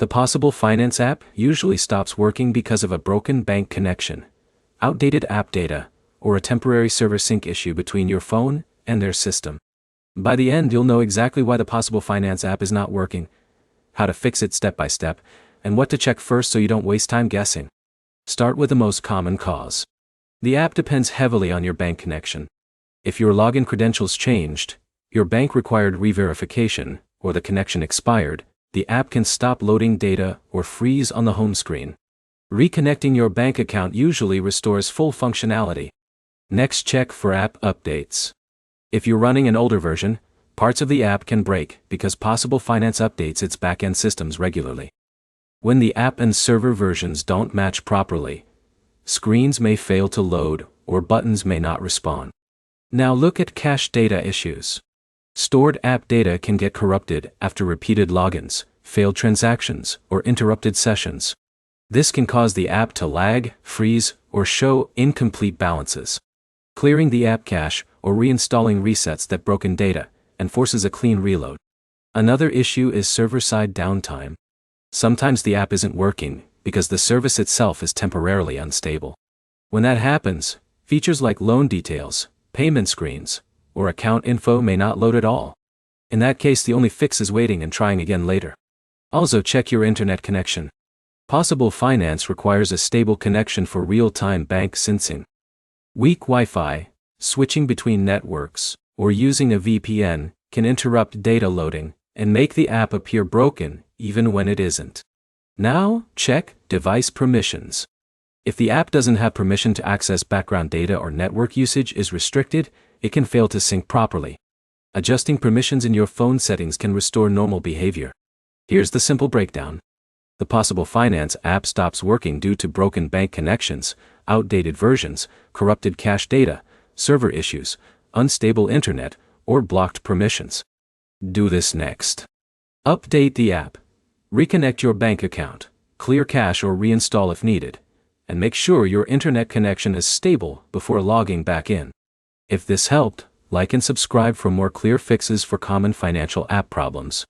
The Possible Finance app usually stops working because of a broken bank connection, outdated app data, or a temporary server sync issue between your phone and their system. By the end, you'll know exactly why the Possible Finance app is not working, how to fix it step by step, and what to check first so you don't waste time guessing. Start with the most common cause. The app depends heavily on your bank connection. If your login credentials changed, your bank required re-verification, or the connection expired, the app can stop loading data or freeze on the home screen. Reconnecting your bank account usually restores full functionality. Next, check for app updates. If you're running an older version, parts of the app can break because Possible Finance updates its backend systems regularly. When the app and server versions don't match properly, screens may fail to load or buttons may not respond. Now look at cache data issues. Stored app data can get corrupted after repeated logins, failed transactions, or interrupted sessions. This can cause the app to lag, freeze, or show incomplete balances. Clearing the app cache or reinstalling resets that broken data and forces a clean reload. Another issue is server-side downtime. Sometimes the app isn't working because the service itself is temporarily unstable. When that happens, features like loan details, payment screens, or account info may not load at all. In that case, the only fix is waiting and trying again later. Also, check your internet connection. Possible Finance requires a stable connection for real-time bank syncing. Weak Wi-Fi, switching between networks, or using a VPN can interrupt data loading and make the app appear broken even when it isn't. Now, check device permissions. If the app doesn't have permission to access background data or network usage is restricted, it can fail to sync properly. Adjusting permissions in your phone settings can restore normal behavior. Here's the simple breakdown. The Possible Finance app stops working due to broken bank connections, outdated versions, corrupted cache data, server issues, unstable internet, or blocked permissions. Do this next. Update the app. Reconnect your bank account, clear cache or reinstall if needed, and make sure your internet connection is stable before logging back in. If this helped, like and subscribe for more clear fixes for common financial app problems.